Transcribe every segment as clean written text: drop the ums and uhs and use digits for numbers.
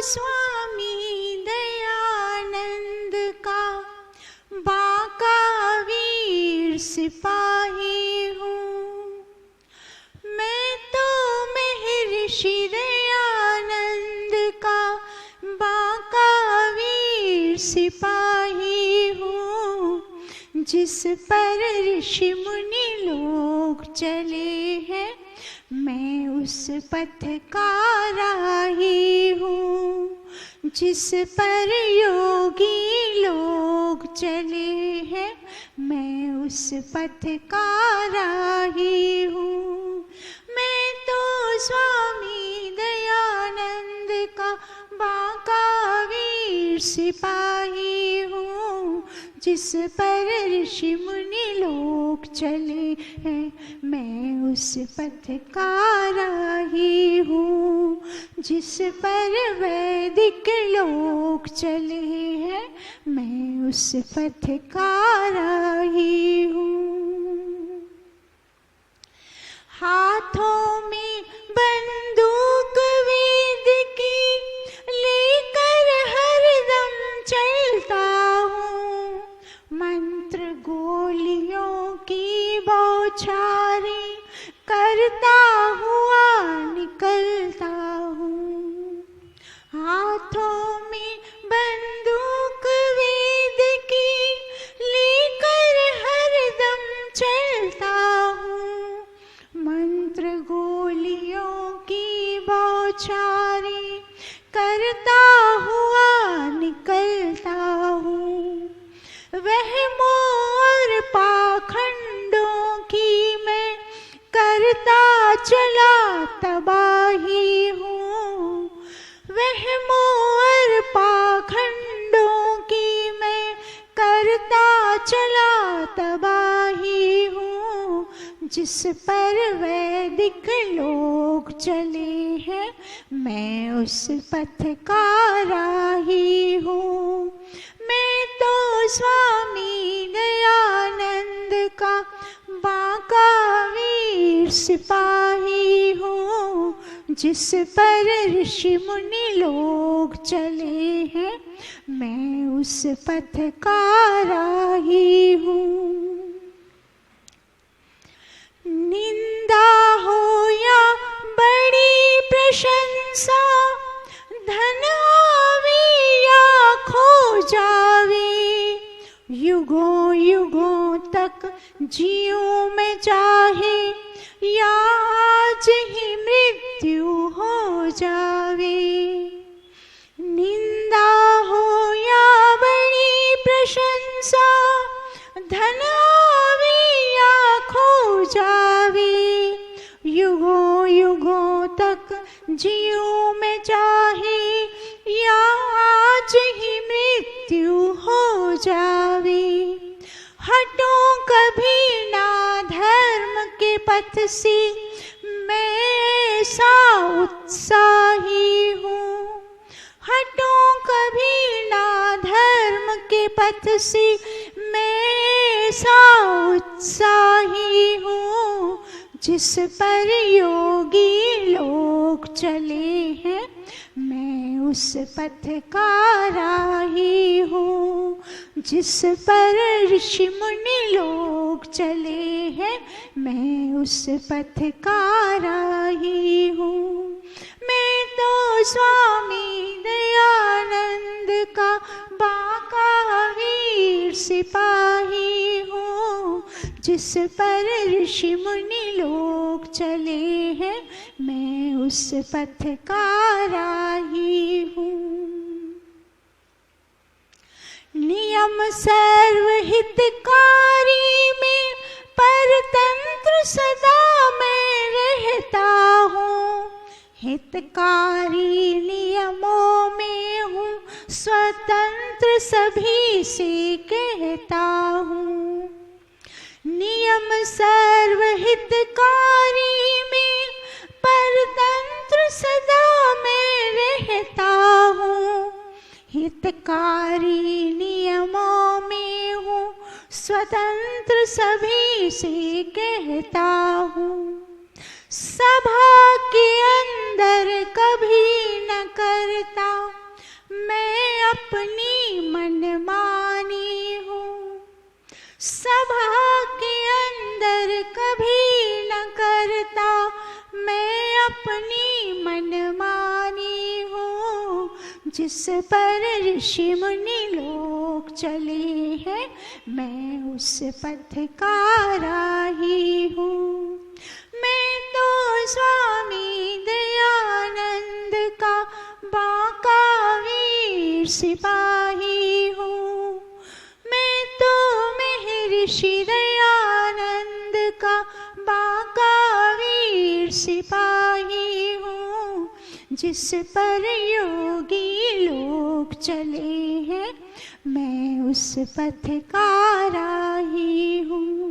स्वामी दयानंद का बांका वीर सिपाही हूँ। मैं तो महर्षि दयानंद का बांका वीर सिपाही हूँ। जिस पर ऋषि मुनि लोग चले हैं, मैं उस पथ का राही हूँ। जिस पर योगी लोग चले हैं, मैं उस पथ का राही हूँ। मैं तो स्वामी दयानंद का बांका वीर सिपाही हूँ। जिस पर ऋषि मुनि लोग चले हैं, मैं उस पथ का राही हूँ। जिस पर वैदिक लोग चले हैं, मैं उस पथ का राही हूँ। हाथों में बंदूक वेद की लेकर हरदम चलता हूँ। मंत्र गोलियों की बौछारें करता हुआ निकलता हूँ। हाथों में बंदूक वेद की लेकर हरदम चलता हूँ। मंत्र गोलियों की बौछारें करता हुआ निकलता हूँ। वहमों और पाखंडों की मैं करता चला तबाही हूँ। वहमों और पाखंडों की मैं करता चला तबाही हूँ। जिस पर वैदिक लोग चले हैं, मैं उस पथ का राही हूँ। मैं तो स्वामी दयानंद का बांका वीर सिपाही हूँ। जिस पर ऋषि मुनि लोग चले हैं, मैं उस पथ का राही हूँ। निंदा हो या बड़ी प्रशंसा, धन आवे या खो जावे, युगों युगों तक जीऊं मैं चाहे या आज ही मृत्यु हो जावे। निंदा हो या बड़ी प्रशंसा, धन आवे या खो जावे, युगों युगों तक जीऊं मैं चाहे या आज ही मृत्यु हो जावे। हटो कभी ना धर्म के पथ से, मैं ऐसा उत्साही हूँ। हटो कभी ना धर्म के पथ से, मैं ऐसा उत्साही हूँ। जिस पर योगी लोग चले हैं, मैं उस पथ का राही हूँ। जिस पर ऋषि मुनि लोग चले हैं, मैं उस पथ का राही हूँ। मैं तो स्वामी दयानंद का बांका वीर सिपाही हूँ। जिस पर ऋषि मुनि लोग चले हैं, मैं उस पथ का राही हूँ। नियम सर्वहितकारी में परतंत्र सदा मैं रहता हूँ। हितकारी नियमों में हूँ, स्वतंत्र सभी से कहता हूँ। नियम सर्वहितकारी में परतंत्र सदा मैं रहता हूँ। हितकारी नियमों में हूँ, स्वतंत्र सभी से कहता हूँ। सभा के अंदर कभी न करता अपनी मनमानी हूँ। सभा के अंदर कभी न करता मैं अपनी मनमानी हूँ। जिस पर ऋषि मुनि लोग चले हैं मैं उस पथ का राही हूँ। मैं तो स्वामी दयानंद का बांका वीर सिपाही हूँ। मैं तो महर्षि दयानंद का बांका वीर सिपाही हूँ। जिस पर योगी लोग चले हैं मैं उस पथ का राही हूँ।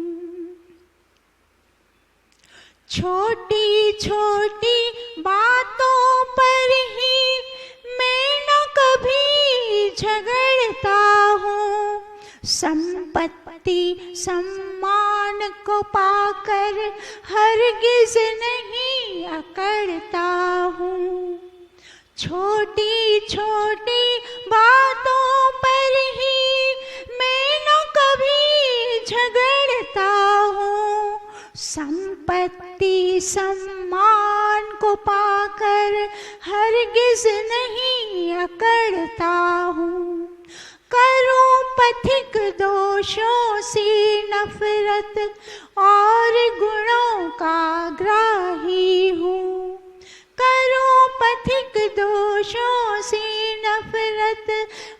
छोटी छोटी बातों पर ही मैं न कभी झगड़ता हूँ। संपत्ति सम्मान को पाकर हरगिज नहीं अकड़ता हूँ। छोटी छोटी बातों पर ही मैं न कभी झगड़ता हूँ। संपत्ति सम्मान को पाकर हरगिज नहीं अकड़ता हूँ। करूं पथिक दोषों से नफरत और गुणों का ग्राही हूँ। करूं पथिक दोषों से नफरत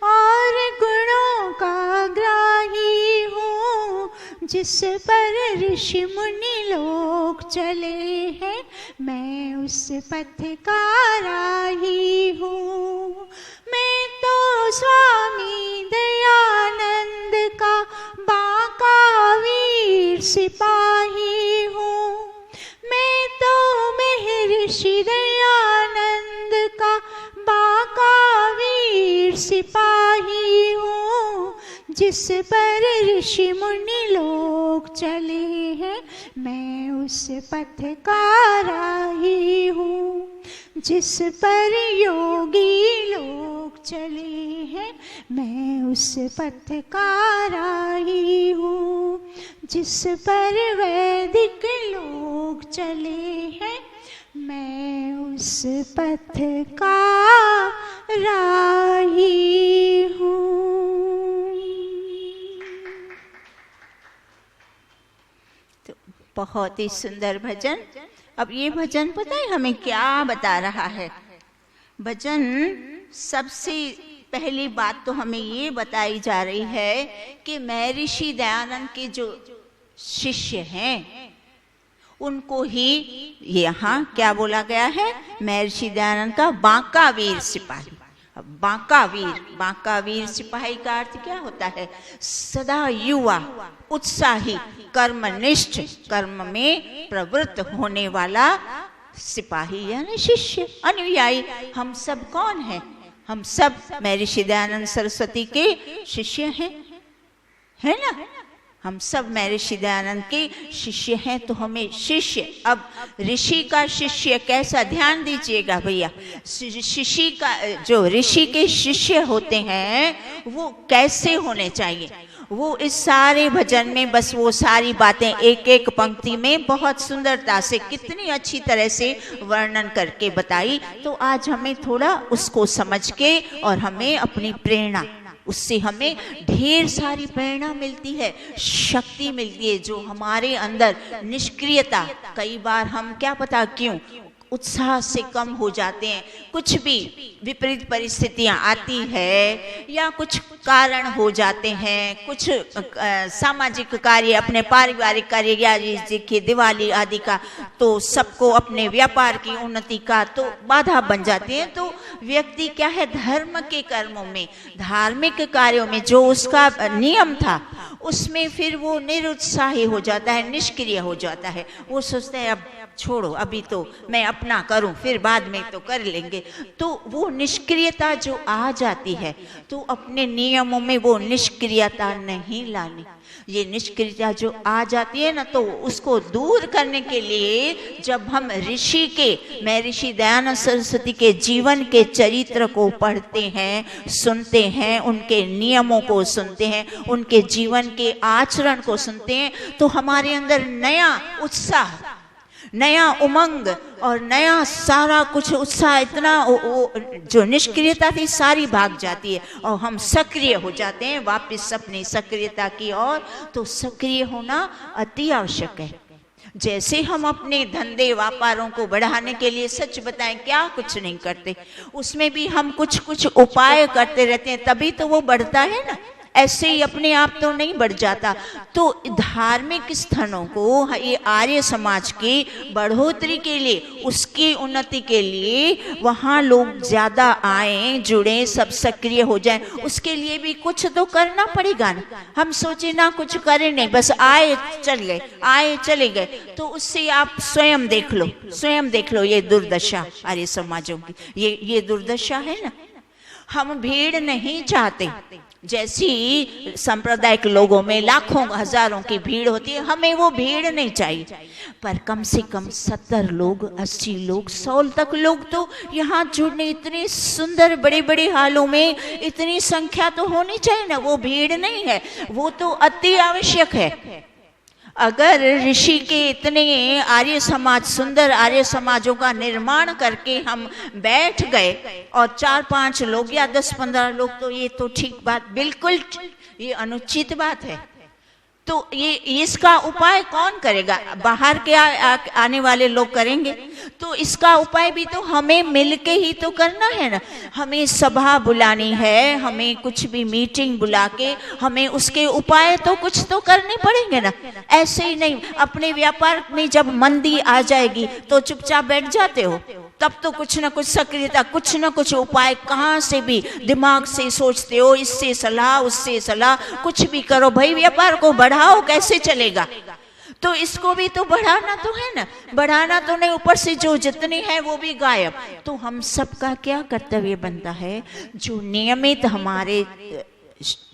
और गुणों का ग्राही हूँ। जिस पर ऋषि मुनि लोग चले हैं मैं उस पथ का राही हूँ। मैं तो स्वामी दयानंद का बांका वीर सिपाही हूँ। मैं तो महर्षि दयानंद का बांका वीर सिपाही हूँ। जिस पर ऋषि मुनि लोग चले हैं मैं उस पथ का राही हूँ। जिस पर योगी लोग चले हैं मैं उस पथ का राही हूँ। जिस पर वैदिक लोग चले हैं मैं उस पथ का राही हूँ। तो बहुत ही सुंदर भजन। अब ये भजन पता है हमें क्या बता रहा है? भजन सबसे पहली बात तो हमें ये बताई जा रही है कि महर्षि दयानंद के जो शिष्य हैं उनको ही यहाँ क्या बोला गया है? महर्षि दयानंद का बांका वीर सिपाही। अब बांका वीर सिपाही का अर्थ क्या होता है? सदा युवा, उत्साही, कर्मनिष्ठ, कर्म में प्रवृत्त होने वाला सिपाही यानी शिष्य, अनुयायी। हम सब कौन है? हम सब महर्षि दयानंद सरस्वती के शिष्य हैं, है ना? हम सब महर्षि दयानंद के शिष्य हैं। तो हमें शिष्य, अब ऋषि का शिष्य कैसा, ध्यान दीजिएगा भैया। शिष्य का जो ऋषि के शिष्य होते हैं वो कैसे होने चाहिए? वो इस सारे भजन में बस वो सारी बातें एक एक पंक्ति में बहुत सुंदरता से कितनी अच्छी तरह से वर्णन करके बताई। तो आज हमें थोड़ा उसको समझ के और हमें अपनी प्रेरणा, उससे हमें ढेर सारी प्रेरणा मिलती है, शक्ति मिलती है। जो हमारे अंदर निष्क्रियता, कई बार हम क्या पता क्यों उत्साह से कम हो जाते हैं, कुछ भी विपरीत परिस्थितियां आती है या कुछ कारण हो जाते हैं, कुछ सामाजिक कार्य, अपने पारिवारिक कार्य या देखिए दिवाली आदि का, तो सबको अपने व्यापार की उन्नति का तो बाधा बन जाते हैं। तो व्यक्ति क्या है, धर्म के कर्मों में, धार्मिक कार्यों में जो उसका नियम था उसमें फिर वो निरुत्साही हो जाता है, निष्क्रिय हो जाता है। वो सोचता है अब छोड़ो, अभी तो मैं अपना करूं, फिर बाद में तो कर लेंगे। तो वो निष्क्रियता जो आ जाती है, तो अपने नियमों में वो निष्क्रियता नहीं लानी। ये निष्क्रियता जो आ जाती है ना, तो उसको दूर करने के लिए जब हम मैं ऋषि दयानंद सरस्वती के जीवन के चरित्र को पढ़ते हैं, सुनते हैं, उनके नियमों को सुनते हैं, उनके जीवन के आचरण को सुनते हैं, तो हमारे अंदर नया उत्साह, नया उमंग और नया सारा कुछ उत्साह, इतना जो निष्क्रियता थी सारी भाग जाती है और हम सक्रिय हो जाते हैं वापस अपनी सक्रियता की ओर। तो सक्रिय होना अति आवश्यक है। जैसे हम अपने धंधे व्यापारों को बढ़ाने के लिए, सच बताएं, क्या कुछ नहीं करते, उसमें भी हम कुछ कुछ उपाय करते रहते हैं, तभी तो वो बढ़ता है ना। ऐसे ही अपने आप तो नहीं बढ़ जाता। तो धार्मिक स्थानों को ये आर्य समाज की बढ़ोतरी के लिए, उसकी उन्नति के लिए वहाँ लोग ज़्यादा आए, जुड़े, सब सक्रिय हो जाएं, उसके लिए भी कुछ तो करना पड़ेगा ना। हम सोचे ना कुछ करें नहीं, बस आए चल गए, आए चले गए। तो उससे आप स्वयं देख लो ये दुर्दशा आर्य समाजों की, ये दुर्दशा है ना। हम भीड़ नहीं चाहते, जैसी सांप्रदायिक लोगों में लाखों हजारों की भीड़ होती है, हमें वो भीड़ नहीं चाहिए। पर कम से कम 70 लोग, 80 लोग, 100 तक लोग तो यहाँ जुड़ने, इतने सुंदर बड़े बड़े हालों में इतनी संख्या तो होनी चाहिए ना। वो भीड़ नहीं है, वो तो अति आवश्यक है। अगर ऋषि के इतने आर्य समाज, सुंदर आर्य समाजों का निर्माण करके हम बैठ गए और 4-5 लोग या 10-15 लोग, तो ये तो ठीक बात, बिल्कुल ये अनुचित बात है। तो ये इसका उपाय कौन करेगा? बाहर के आने वाले लोग करेंगे। तो इसका उपाय भी तो हमें मिलके ही तो करना है ना। हमें सभा बुलानी है, हमें कुछ भी मीटिंग बुला के हमें उसके उपाय तो कुछ तो करने पड़ेंगे ना। ऐसे ही नहीं, अपने व्यापार में जब मंदी आ जाएगी तो चुपचाप बैठ जाते हो, तब तो कुछ ना कुछ सक्रियता, कुछ ना कुछ उपाय कहाँ से भी दिमाग से सोचते हो, इससे सलाह उससे सलाह, कुछ भी करो भाई, व्यापार को बढ़ाओ, कैसे चलेगा? तो इसको भी तो बढ़ाना तो है ना, बढ़ाना तो नहीं, ऊपर से जो जितने हैं वो भी गायब। तो हम सबका क्या कर्तव्य बनता है? जो नियमित हमारे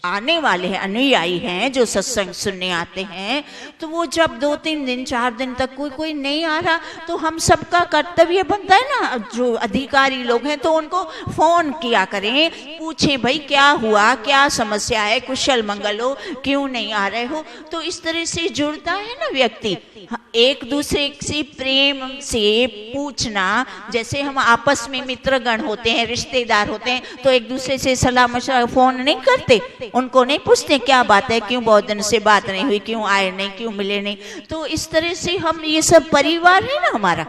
आने वाले हैं, अनुयायी हैं, जो सत्संग सुनने आते हैं, तो वो जब 2-3 दिन 4 दिन तक कोई नहीं आ रहा, तो हम सबका कर्तव्य बनता है ना, जो अधिकारी लोग हैं, तो उनको फोन किया करें, पूछें भाई क्या हुआ, क्या समस्या है, कुशल मंगल हो, क्यों नहीं आ रहे हो। तो इस तरह से जुड़ता है ना व्यक्ति, एक दूसरे से प्रेम से पूछना। जैसे हम आपस में मित्रगण होते हैं, रिश्तेदार होते हैं, तो एक दूसरे से सलाह मशवरा, फोन नहीं करते, उनको नहीं पूछते क्या बात है, क्यों बहुत दिन से बात नहीं हुई, क्यों आए नहीं, क्यों मिले नहीं। तो इस तरह से हम, ये सब परिवार है ना हमारा,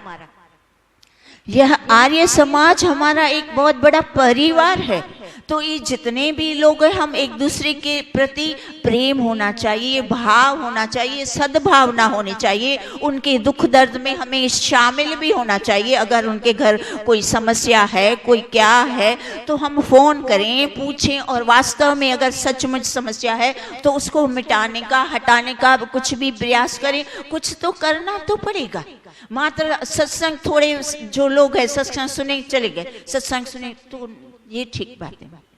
यह आर्य समाज हमारा एक बहुत बड़ा परिवार है। तो ये जितने भी लोग हैं, हम एक दूसरे के प्रति प्रेम होना चाहिए, भाव होना चाहिए, सद्भावना होनी चाहिए, उनके दुख दर्द में हमें शामिल भी होना चाहिए। अगर उनके घर कोई समस्या है, कोई क्या है, तो हम फोन करें, पूछें, और वास्तव में अगर सचमुच समस्या है तो उसको मिटाने का, हटाने का कुछ भी प्रयास करें। कुछ तो करना तो पड़ेगा। मात्र सत्संग, थोड़े जो लोग हैं सत्संग सुने चले गए, सत्संग सुने, तो ये ठीक बात है।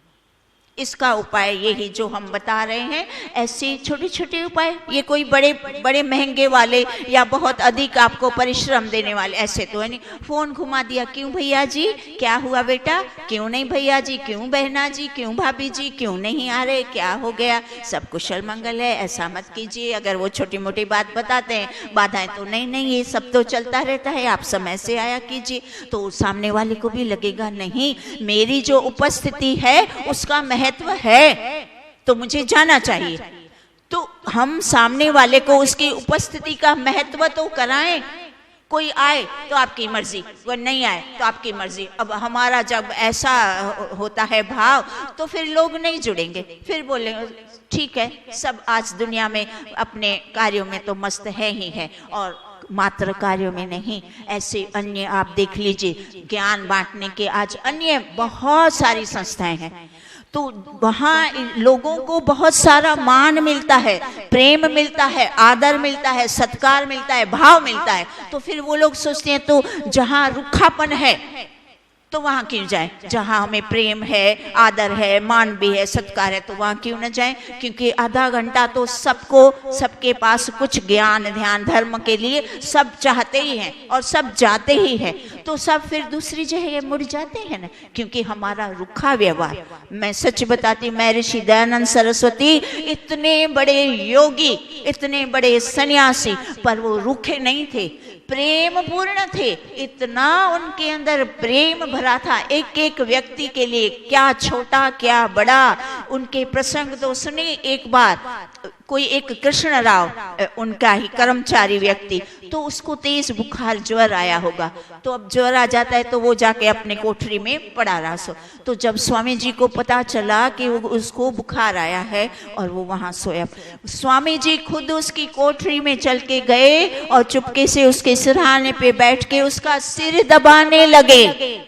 इसका उपाय यही जो हम बता रहे हैं, ऐसे छोटे छोटे उपाय, ये कोई बड़े बड़े महंगे वाले या बहुत अधिक आपको परिश्रम देने वाले ऐसे तो है नहीं। फोन घुमा दिया, क्यों भैया जी, क्या हुआ बेटा, क्यों नहीं भैया जी, क्यों बहना जी, क्यों भाभी जी, क्यों नहीं आ रहे, क्या हो गया, सब कुशल मंगल है, ऐसा मत कीजिए। अगर वो छोटी मोटी बात बताते हैं, बाधाएं तो नहीं, ये सब तो चलता रहता है, आप समय से आया कीजिए। तो सामने वाले को भी लगेगा नहीं, मेरी जो उपस्थिति है उसका महत्व है, तो मुझे जाना चाहिए। तो हम सामने वाले को उसकी उपस्थिति का महत्व तो कराएं। कोई आए तो आपकी मर्जी, वो नहीं आए तो आपकी मर्जी। अब हमारा जब ऐसा होता है भाव, तो फिर लोग नहीं जुड़ेंगे, फिर बोलेंगे ठीक है, सब आज दुनिया में अपने कार्यों में तो मस्त है ही है, और मात्र कार्यों में नहीं, ऐसे अन्य आप देख लीजिए, ज्ञान बांटने के आज अन्य बहुत सारी संस्थाएं हैं। तो वहाँ लोगों को बहुत सारा मान मिलता है, प्रेम मिलता है, आदर मिलता है, सत्कार मिलता है, भाव मिलता है। तो फिर वो लोग सोचते हैं तो जहाँ रुखापन है तो वहाँ क्यों जाए, जहाँ हमें प्रेम है, आदर है, मान भी है, सत्कार है, तो वहाँ क्यों न जाए। क्योंकि आधा घंटा तो सबको, सबके पास कुछ ज्ञान ध्यान धर्म के लिए सब चाहते ही हैं और सब जाते ही हैं, तो सब फिर दूसरी जगह मुड़ जाते हैं ना, क्योंकि हमारा रुखा व्यवहार। मैं सच बताती, मैं ऋषि दयानंद सरस्वती इतने बड़े योगी, इतने बड़े सन्यासी, पर वो रुखे नहीं थे, प्रेम पूर्ण थे। इतना उनके अंदर प्रेम भरा था एक एक व्यक्ति के लिए, क्या छोटा क्या बड़ा। उनके प्रसंग तो सुने, एक बार कोई एक कृष्ण राव, उनका ही कर्मचारी व्यक्ति, तो उसको तेज बुखार ज्वर आया होगा। तो अब ज्वर आ जाता है तो वो जाके अपने कोठरी में पड़ा रहा। सो तो जब स्वामी जी को पता चला कि उसको बुखार आया है और वो वहां सोया, स्वामी जी खुद उसकी कोठरी में चल के गए और चुपके से उसके सिरहाने पे बैठ के उसका सिर दबाने लगे।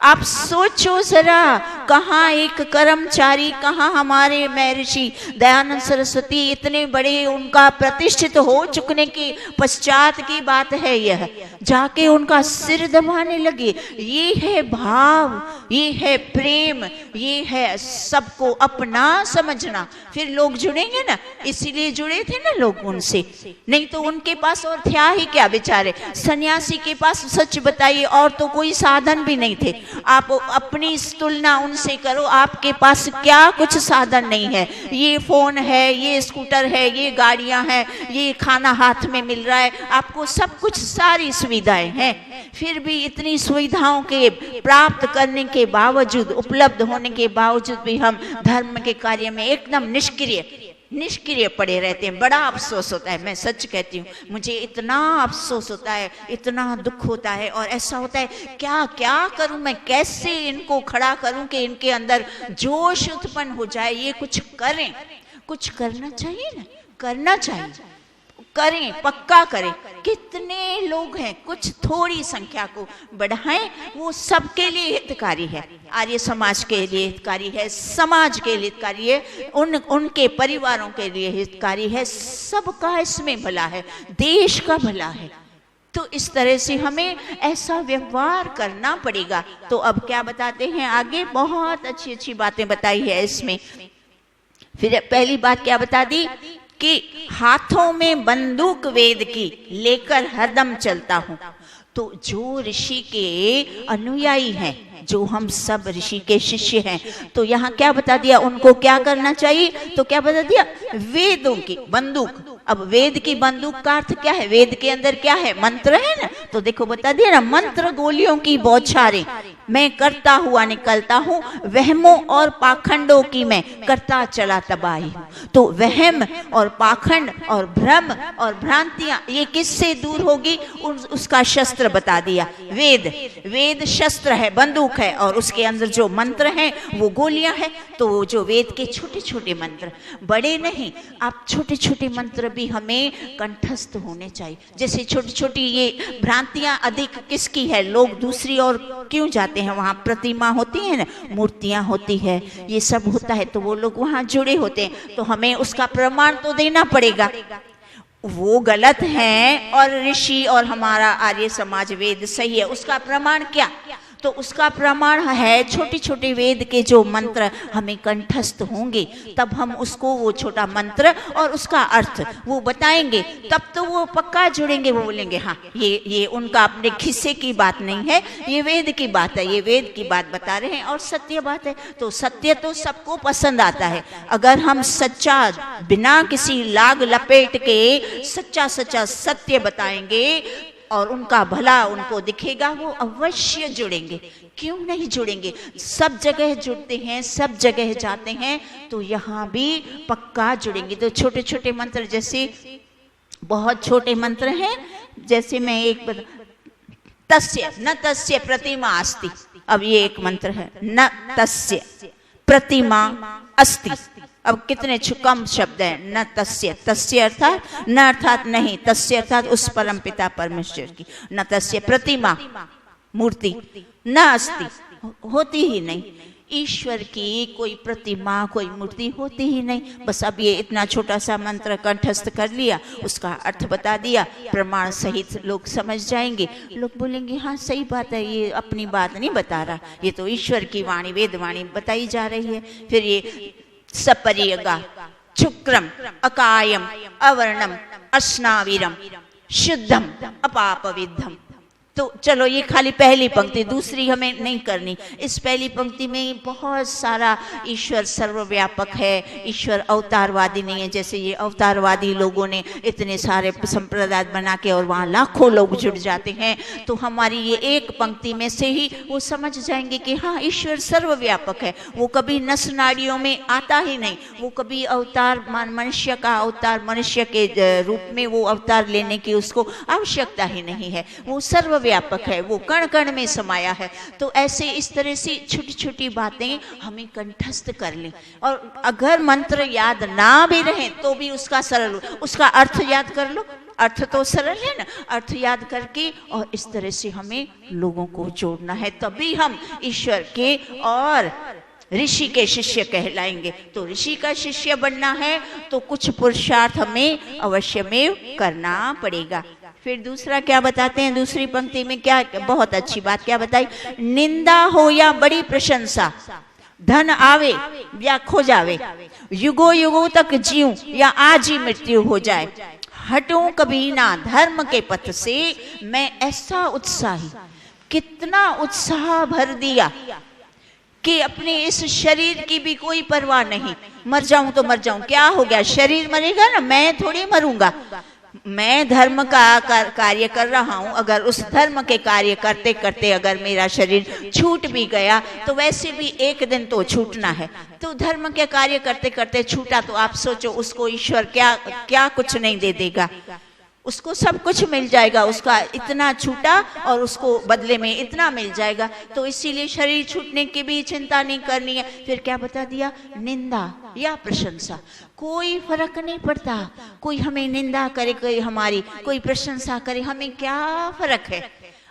आप सोचो जरा, कहाँ एक कर्मचारी, कहाँ हमारे महर्षि दयानंद सरस्वती, इतने बड़े उनका प्रतिष्ठित हो चुकने के पश्चात की बात है यह, जाके उनका सिर दबाने लगे। ये है भाव, ये है प्रेम, ये है सबको अपना समझना। फिर लोग जुड़ेंगे ना, इसीलिए जुड़े थे ना लोग उनसे, नहीं तो उनके पास और था ही क्या बेचारे। सन्यासी के पास सच बताइए और तो कोई साधन भी नहीं थे। आप अपनी तुलना उनसे करो, आपके पास क्या कुछ साधन नहीं है। ये फोन है, ये स्कूटर है, ये गाड़ियां हैं, ये खाना हाथ में मिल रहा है, आपको सब कुछ, सारी सुविधाएं हैं। फिर भी इतनी सुविधाओं के प्राप्त करने के बावजूद, उपलब्ध होने के बावजूद भी हम धर्म के कार्य में एकदम निष्क्रिय पड़े रहते हैं। बड़ा अफसोस होता है, मैं सच कहती हूँ, मुझे इतना अफसोस होता है, इतना दुख होता है, और ऐसा होता है क्या क्या करूँ मैं, कैसे इनको खड़ा करूँ कि इनके अंदर जोश उत्पन्न हो जाए, ये कुछ करें। कुछ करना चाहिए ना, करना चाहिए, करें, पक्का करें। कितने लोग हैं, कुछ थोड़ी संख्या को बढ़ाएं, वो सबके लिए हितकारी है। आर्य समाज के लिए हितकारी है, समाज के लिए हितकारी है, उनके परिवारों के लिए हितकारी है, सबका इसमें भला है, देश का भला है। तो इस तरह से हमें ऐसा व्यवहार करना पड़ेगा। तो अब क्या बताते हैं आगे, बहुत अच्छी अच्छी बातें बताई है इसमें। फिर पहली बात क्या बता दी कि हाथों में बंदूक वेद की लेकर हरदम चलता हूँ। तो जो ऋषि के अनुयायी हैं, जो हम सब ऋषि के शिष्य हैं, तो यहाँ क्या बता दिया, उनको क्या करना चाहिए। तो क्या बता दिया, वेदों की बंदूक। अब वेद की बंदूक का अर्थ क्या है, वेद के अंदर क्या है, मंत्र है ना। तो देखो बता दिया ना, मंत्र गोलियों की बौछारें मैं करता हुआ निकलता हूँ, वहमों और पाखंडों की मैं करता चला तबाही हूँ। तो वहम और पाखंड और भ्रम और भ्रांतियां ये किससे दूर होगी, उसका शस्त्र बता दिया। वेद शस्त्र है, बंदूक है, और उसके अंदर जो मंत्र हैं वो गोलियां हैं। तो जो वेद के छोटे छोटे मंत्र, बड़े नहीं, आप छोटे छोटे मंत्र भी हमें कंठस्थ होने चाहिए। जैसे छोटी छोटी ये भ्रांतियां अधिक किसकी है, लोग दूसरी ओर क्यों जाते हैं, वहां प्रतिमा होती है ना, मूर्तियां होती है, ये सब होता है, तो वो लोग वहां जुड़े होते हैं। तो हमें उसका प्रमाण तो देना पड़ेगा, वो गलत है और ऋषि और हमारा आर्य समाज वेद सही है, उसका प्रमाण क्या। तो उसका प्रमाण है छोटे छोटे वेद के जो मंत्र हमें कंठस्थ होंगे, तब हम उसको वो छोटा मंत्र और उसका अर्थ वो बताएंगे, तब तो वो पक्का जुड़ेंगे। वो बोलेंगे हाँ ये उनका अपने खिस्से की बात नहीं है, ये वेद की बात है, ये वेद की बात बता रहे हैं और सत्य बात है। तो सत्य तो सबको पसंद आता है। अगर हम सच्चा, बिना किसी लाग लपेट के सच्चा सच्चा सत्य बताएंगे और उनका भला उनको दिखेगा, वो अवश्य जुड़ेंगे। क्यों नहीं जुड़ेंगे, सब जगह जुड़ते हैं, सब जगह जाते हैं, तो यहाँ भी पक्का जुड़ेंगे। तो छोटे छोटे मंत्र, जैसे बहुत छोटे मंत्र हैं, जैसे मैं एक तस्य न तस्य प्रतिमा अस्ति। अब ये एक मंत्र है, न तस्य प्रतिमा अस्ति। अब कितने कम शब्द हैं, न तस्य, तस्य अर्थात न अर्थात नहीं, तस्य अर्थात उस परम पिता परमेश्वर की, न तस्य प्रतिमा मूर्ति न अस्ति, होती ही नहीं। ईश्वर की कोई प्रतिमा, कोई मूर्ति होती ही नहीं। बस अब ये इतना छोटा सा मंत्र कंठस्थ कर लिया, उसका अर्थ बता दिया, प्रमाण सहित लोग समझ जाएंगे। लोग बोलेंगे हाँ सही बात है, ये अपनी बात नहीं बता रहा, ये तो ईश्वर की वाणी, वेद वाणी बताई जा रही है। फिर ये सपर्यगा, शुक्रम, अकायम, अवर्णम, अस्नावीरम, शुद्धम, अपापविद्धम। तो चलो ये खाली पहली पंक्ति, दूसरी हमें नहीं करनी। इस पहली पंक्ति में बहुत सारा ईश्वर सर्वव्यापक है, ईश्वर अवतारवादी नहीं है। जैसे ये अवतारवादी लोगों ने इतने सारे संप्रदाय बना के और वहाँ लाखों लोग जुड़ जाते हैं, तो हमारी ये एक पंक्ति में से ही वो समझ जाएंगे कि हाँ ईश्वर सर्वव्यापक है। वो कभी नस नाड़ियों में आता ही नहीं, वो कभी अवतार मनुष्य का अवतार, मनुष्य के रूप में वो अवतार लेने की उसको आवश्यकता ही नहीं है। वो सर्व व्यापक है, वो कण कण में समाया है। तो ऐसे इस तरह से छोटी छोटी बातें हमें कंठस्थ कर लें, और अगर मंत्र याद ना भी रहे तो भी उसका सरल, उसका अर्थ याद कर लो। अर्थ तो सरल है ना, अर्थ याद करके और इस तरह से हमें लोगों को जोड़ना है, तभी हम ईश्वर के और ऋषि के शिष्य कहलाएंगे। तो ऋषि का शिष्य बनना है तो कुछ पुरुषार्थ हमें अवश्य में करना पड़ेगा। फिर दूसरा क्या बताते हैं दूसरी पंक्ति में, क्या बहुत अच्छी बात क्या बताई, निंदा हो या बड़ी प्रशंसा, धन आवे या खो जावे, युगों युगों तक जीऊं या आज ही मृत्यु हो जाए, हटूं कभी ना धर्म के पथ से, मैं ऐसा उत्साही। कितना उत्साह भर दिया कि अपने इस शरीर की भी कोई परवाह नहीं, मर जाऊं तो मर जाऊं, क्या हो गया, शरीर मरेगा ना, मैं थोड़ी मरूंगा। मैं धर्म का कार्य कर रहा हूं, अगर उस धर्म के कार्य करते करते अगर मेरा शरीर छूट भी गया तो वैसे भी एक दिन तो छूटना है। तो धर्म के कार्य करते करते छूटा तो आप सोचो उसको ईश्वर क्या क्या कुछ नहीं दे देगा, उसको सब कुछ मिल जाएगा। उसका इतना छूटा और उसको बदले में इतना मिल जाएगा। तो इसीलिए शरीर छूटने की भी चिंता नहीं करनी है। फिर क्या बता दिया, निंदा या प्रशंसा, कोई फर्क नहीं पड़ता। कोई हमें निंदा करे, कोई हमारी कोई प्रशंसा करे, हमें क्या फर्क है।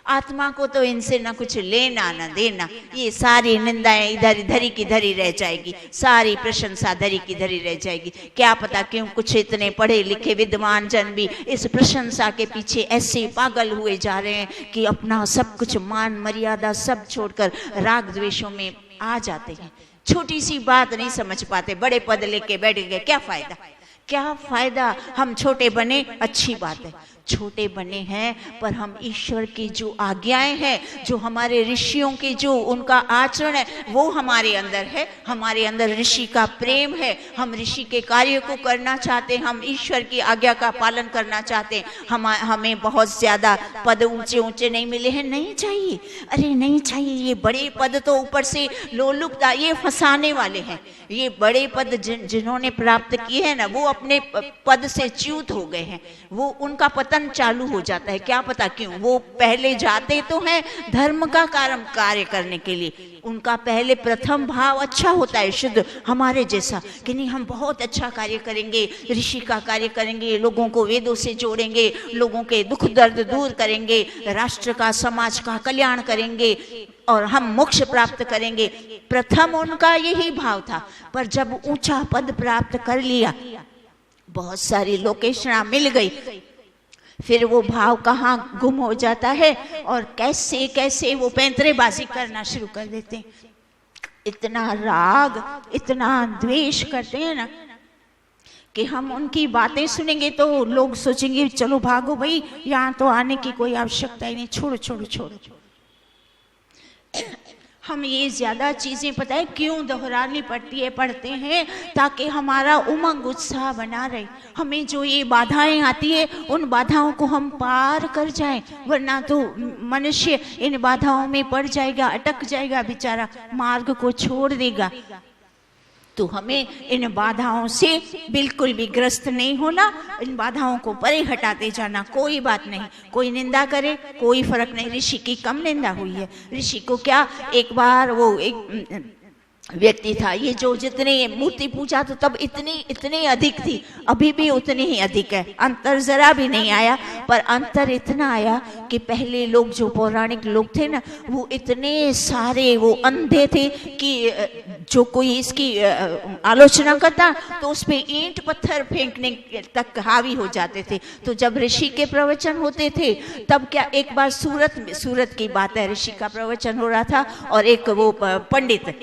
आत्मा को तो इनसे ना कुछ लेना ना देना। ये सारी निंदाएं इधर धरी की धरी रह जाएगी, सारी प्रशंसा धरी की धरी रह जाएगी। क्या पता क्यों कुछ इतने पढ़े लिखे विद्वान जन भी इस प्रशंसा के पीछे ऐसे पागल हुए जा रहे हैं कि अपना सब कुछ मान मर्यादा सब छोड़कर राग द्वेषों में आ जाते हैं। छोटी सी बात नहीं समझ पाते, बड़े पद लेके बैठ गए, क्या फायदा, क्या फायदा। हम छोटे बने अच्छी बात है, छोटे बने हैं, पर हम ईश्वर की जो आज्ञाएं हैं, जो हमारे ऋषियों की जो उनका आचरण है, वो हमारे अंदर है। हमारे अंदर ऋषि का प्रेम है, हम ऋषि के कार्य को करना चाहते हैं, हम ईश्वर की आज्ञा का पालन करना चाहते हैं। हमें बहुत ज्यादा पद ऊंचे ऊंचे नहीं मिले हैं, नहीं चाहिए, अरे नहीं चाहिए। ये बड़े पद तो ऊपर से लोलुपता, ये फंसाने वाले हैं। ये बड़े पद जिन्होंने प्राप्त किए हैं ना, वो अपने पद से च्युत हो गए हैं, वो उनका पतन चालू हो जाता है। क्या पता क्यों, वो पहले जाते तो हैं धर्म का कार्य करने के लिए, उनका पहले प्रथम भाव अच्छा होता है, शुद्ध हमारे जैसा कि नहीं हम बहुत अच्छा कार्य करेंगे, ऋषि का कार्य करेंगे, लोगों को वेदों से जोड़ेंगे, लोगों के दुख दर्द दूर करेंगे, राष्ट्र का समाज का कल्याण करेंगे और हम मोक्ष प्राप्त करेंगे। प्रथम उनका यही भाव था। पर जब ऊंचा पद प्राप्त कर लिया, बहुत सारी लोकेशना मिल गई, फिर वो भाव कहाँ गुम हो जाता है और कैसे कैसे वो पैंतरेबाजी करना शुरू कर देते हैं। इतना राग इतना द्वेष करते हैं ना कि हम उनकी बातें सुनेंगे तो लोग सोचेंगे चलो भागो भाई, यहाँ तो आने की कोई आवश्यकता ही नहीं, छोड़ो छोड़ो छोड़ो। हम ये ज़्यादा चीज़ें पता है क्यों दोहरानी पड़ती है, पढ़ते हैं ताकि हमारा उमंग उत्साह बना रहे। हमें जो ये बाधाएं आती है उन बाधाओं को हम पार कर जाएं, वरना तो मनुष्य इन बाधाओं में पड़ जाएगा, अटक जाएगा बेचारा, मार्ग को छोड़ देगा। तो हमें इन बाधाओं से बिल्कुल भी ग्रस्त नहीं होना, इन बाधाओं को परे हटाते जाना। कोई बात नहीं, कोई निंदा करे कोई फर्क नहीं। ऋषि की कम निंदा हुई है, ऋषि को क्या, एक बार वो एक व्यक्ति था। ये जो जितने मूर्ति पूजा तो तब इतनी अधिक थी, अभी भी उतनी ही अधिक है, अंतर जरा भी नहीं आया। पर अंतर इतना आया कि पहले लोग जो पौराणिक लोग थे ना, वो इतने सारे वो अंधे थे कि जो कोई इसकी आलोचना करता तो उस पे ईंट पत्थर फेंकने तक हावी हो जाते थे। तो जब ऋषि के प्रवचन होते थे तब क्या, एक बार सूरत की बात है, ऋषि का प्रवचन हो रहा था और एक वो पंडित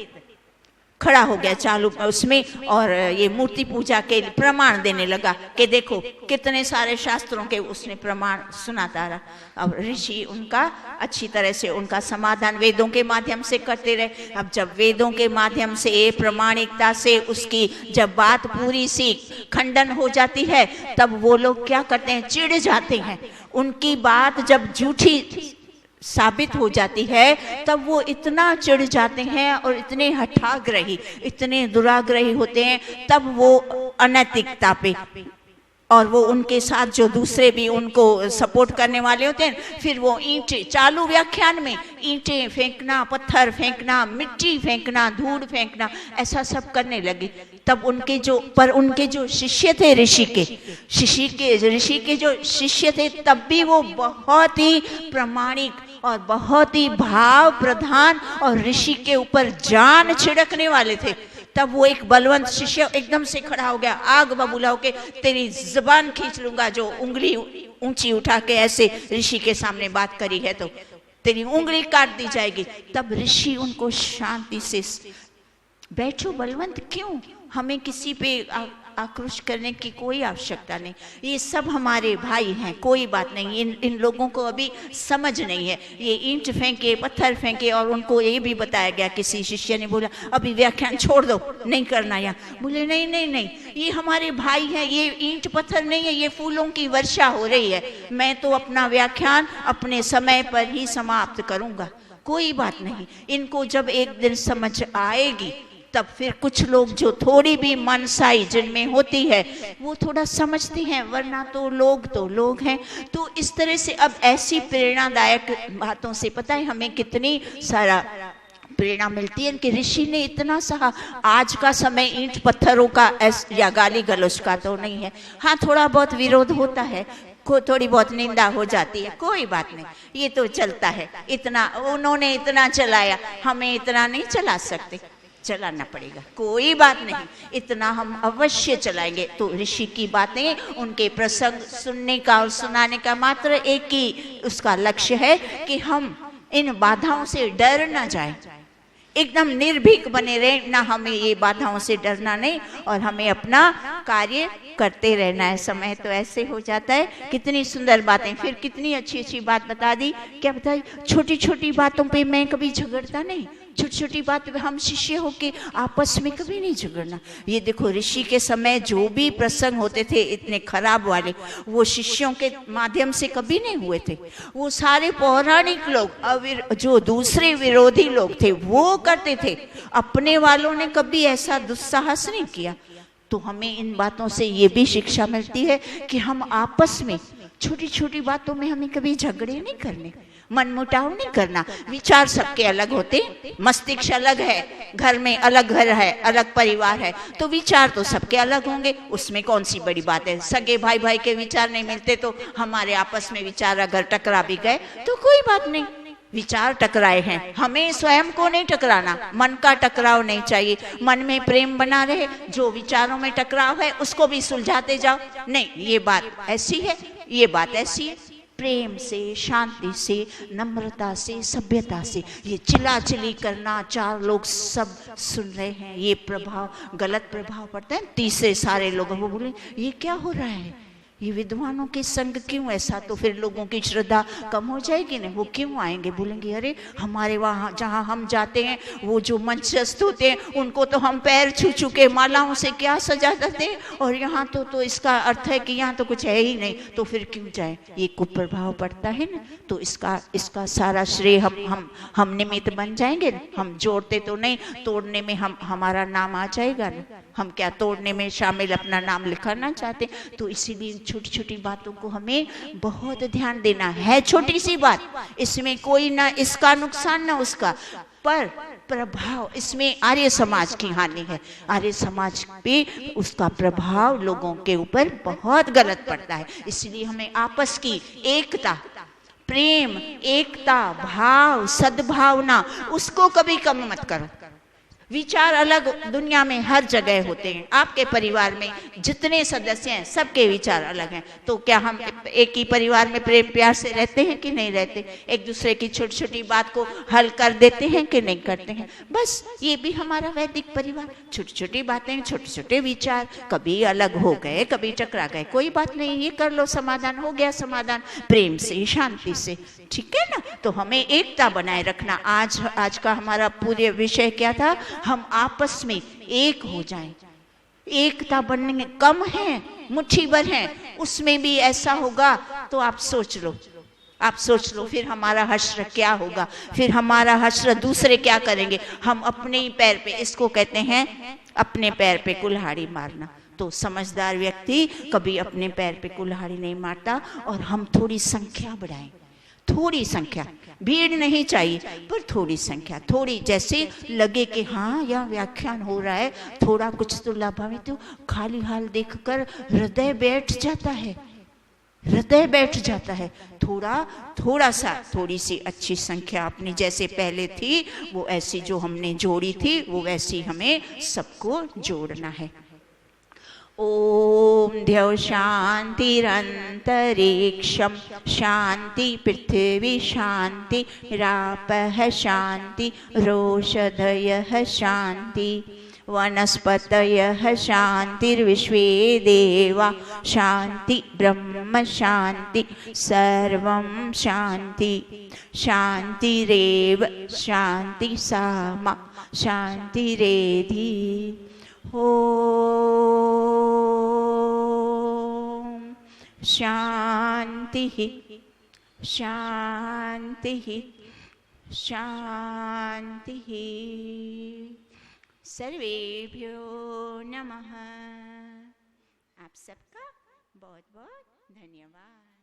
खड़ा हो गया चालू उसमें और ये मूर्ति पूजा के प्रमाण देने लगा कि देखो कितने सारे शास्त्रों के उसने प्रमाण सुनाता रहा। अब ऋषि उनका अच्छी तरह से उनका समाधान वेदों के माध्यम से करते रहे। अब जब वेदों के माध्यम से प्रामाणिकता से उसकी जब बात पूरी सी खंडन हो जाती है तब वो लोग क्या करते हैं, चिढ़ जाते हैं। उनकी बात जब झूठी साबित हो जाती है तब वो इतना चिढ़ जाते हैं और इतने हठाग्रही, इतने दुराग्रही होते हैं। तब वो अनैतिकता पे और वो उनके साथ जो दूसरे भी उनको सपोर्ट करने वाले होते हैं, फिर वो ईंटें, चालू व्याख्यान में ईंटें फेंकना, पत्थर फेंकना, मिट्टी फेंकना, धूड़ फेंकना, ऐसा सब करने लगे। तब उनके जो शिष्य थे ऋषि के जो शिष्य थे तब भी वो बहुत ही प्रामाणिक और बहुत ही भाव प्रधान और ऋषि के ऊपर जान छिड़कने वाले थे। तब वो एक बलवंत शिष्य एकदम से खड़ा हो गया, आग बबूला होके तेरी जुबान खींच लूंगा, जो उंगली ऊंची उठा के ऐसे ऋषि के सामने बात करी है तो तेरी उंगली काट दी जाएगी। तब ऋषि उनको शांति से, बैठो बलवंत, क्यों, हमें किसी पे आक्रोश करने की कोई आवश्यकता नहीं, ये सब हमारे भाई हैं, कोई बात नहीं। इन लोगों को अभी समझ नहीं है, ये ईंट फेंके, पत्थर फेंके। और उनको ये भी बताया गया, किसी शिष्य ने बोला अभी व्याख्यान छोड़ दो, नहीं करना यहाँ। बोले नहीं नहीं नहीं, ये हमारे भाई हैं, ये ईंट पत्थर नहीं है, ये फूलों की वर्षा हो रही है। मैं तो अपना व्याख्यान अपने समय पर ही समाप्त करूंगा, कोई बात नहीं। इनको जब एक दिन समझ आएगी तब फिर कुछ लोग जो थोड़ी भी मनसाई जिनमें होती है वो थोड़ा समझती हैं, वरना तो लोग हैं। तो इस तरह से अब ऐसी प्रेरणादायक बातों से पता है हमें कितनी सारा प्रेरणा मिलती है कि ऋषि ने इतना सहा। आज का समय ईंट पत्थरों का या गाली गलौज का तो नहीं है, हाँ थोड़ा बहुत विरोध होता है, थोड़ी बहुत निंदा हो जाती है, कोई बात नहीं, ये तो चलता है। इतना उन्होंने इतना चलाया, हमें इतना नहीं चला सकते, चलाना पड़ेगा, कोई बात नहीं, इतना हम अवश्य चलाएंगे। तो ऋषि की बातें, उनके प्रसंग सुनने का और सुनाने का मात्र एक ही उसका लक्ष्य है कि हम इन बाधाओं से डर ना जाए, एकदम निर्भीक बने रहे ना, हमें ये बाधाओं से डरना नहीं और हमें अपना कार्य करते रहना है। समय तो ऐसे हो जाता है, कितनी सुंदर बातें, फिर कितनी अच्छी अच्छी बात बता दी। क्या बताई, छोटी छोटी बातों पे मैं कभी झगड़ता नहीं, छोटी छोटी बात पे हम शिष्य होके आपस में कभी नहीं झगड़ना। ये देखो ऋषि के समय जो भी प्रसंग होते थे इतने खराब वाले, वो शिष्यों के माध्यम से कभी नहीं हुए थे। वो सारे पौराणिक लोग, जो दूसरे विरोधी लोग थे वो करते थे, अपने वालों ने कभी ऐसा दुस्साहस नहीं किया। तो हमें इन बातों से ये भी शिक्षा मिलती है कि हम आपस में छोटी छोटी बातों में हमें कभी झगड़े नहीं करने, मनमुटाव नहीं करना। विचार सबके अलग होते, मस्तिष्क अलग है, घर में अलग घर है, अलग परिवार है, तो विचार तो सबके अलग होंगे, उसमें कौन सी बड़ी बात है। सगे भाई भाई के विचार नहीं मिलते तो हमारे आपस में विचार अगर टकरा भी गए तो कोई बात नहीं, विचार टकराए हैं, हमें स्वयं को नहीं टकराना, मन का टकराव नहीं चाहिए, मन में प्रेम बना रहे, जो विचारों में टकराव है उसको भी सुलझाते जाओ। नहीं, ये बात ऐसी है, ये बात ऐसी है, प्रेम से, शांति से, नम्रता से, सभ्यता से। ये चिल्लाचिल्ली करना, चार लोग सब सुन रहे हैं, ये प्रभाव, गलत प्रभाव पड़ता है। तीसरे सारे लोग वो बोले ये क्या हो रहा है, ये विद्वानों के संग क्यों ऐसा, तो फिर लोगों की श्रद्धा कम हो जाएगी ना, वो क्यों आएंगे, बोलेंगे अरे हमारे वहाँ जहाँ हम जाते हैं वो जो मंचस्थ होते हैं उनको तो हम पैर छू छू के मालाओं से क्या सजा देते हैं, और यहाँ तो इसका अर्थ है कि यहाँ तो कुछ है ही नहीं, तो फिर क्यों जाए। ये कुप्रभाव पड़ता है ना, तो इसका सारा श्रेय हम निमित्त बन जाएंगे ना। हम जोड़ते तो नहीं, तोड़ने में हमारा नाम आ जाएगा ना, हम क्या तोड़ने में शामिल अपना नाम लिखाना चाहते। तो इसीलिए छोटी छोटी बातों को हमें बहुत ध्यान देना है। छोटी सी बात, इसमें कोई ना इसका नुकसान ना उसका, पर प्रभाव, इसमें आर्य समाज की हानि है। आर्य समाज पे उसका प्रभाव लोगों के ऊपर बहुत गलत पड़ता है। इसलिए हमें आपस की एकता, प्रेम, एकता, भाव, सद्भावना, उसको कभी कम मत करो। विचार अलग दुनिया में हर जगह होते हैं। आपके परिवार में जितने सदस्य हैं सबके विचार अलग हैं, तो क्या हम एक ही परिवार में प्रेम प्यार से रहते हैं कि नहीं रहते? एक दूसरे की छोटी छोटी बात को हल कर देते हैं कि नहीं करते हैं? बस ये भी हमारा वैदिक परिवार, छोटी छोटी बातें, छोटे छोटे विचार, कभी अलग हो गए, कभी टकरा गए, कोई बात नहीं, ये कर लो, समाधान हो गया, समाधान प्रेम से, शांति से, ठीक है ना? तो हमें एकता बनाए रखना। आज का हमारा पूरे विषय क्या था? हम आपस में एक हो जाएं। एकता बनने कम है, मुट्ठी भर है, उसमें भी ऐसा होगा तो आप सोच लो फिर हमारा हश्र क्या होगा, फिर हमारा हश्र दूसरे क्या करेंगे? हम अपने ही पैर पे, इसको कहते हैं अपने पैर पे कुल्हाड़ी मारना। तो समझदार व्यक्ति कभी अपने पैर पे कुल्हाड़ी नहीं मारता। और हम थोड़ी संख्या बढ़ाएं, थोड़ी संख्या, भीड़ नहीं चाहिए पर थोड़ी संख्या, थोड़ी, जैसे लगे कि हाँ यह व्याख्यान हो रहा है, थोड़ा कुछ तो लाभान्वित, तो खाली हाल देखकर हृदय बैठ जाता है, हृदय बैठ जाता है। थोड़ा सा, थोड़ी सी अच्छी संख्या अपनी जैसे पहले थी वो ऐसी, जो हमने जोड़ी थी वो वैसी हमें सबको जोड़ना है। ओम द्यौ शांतिरंतरिक्षं शांति पृथ्वी शांति रापः शांति रोषधयः शांति वनस्पतयः शांतिर्विश्वे देवा शांति ब्रह्म शांति सर्वं शांति शांतिरेव शांति सामा शांतिरेधि। ओम शांति शांति शांति। सर्वेभ्यो नमः। आप सबका बहुत बहुत धन्यवाद।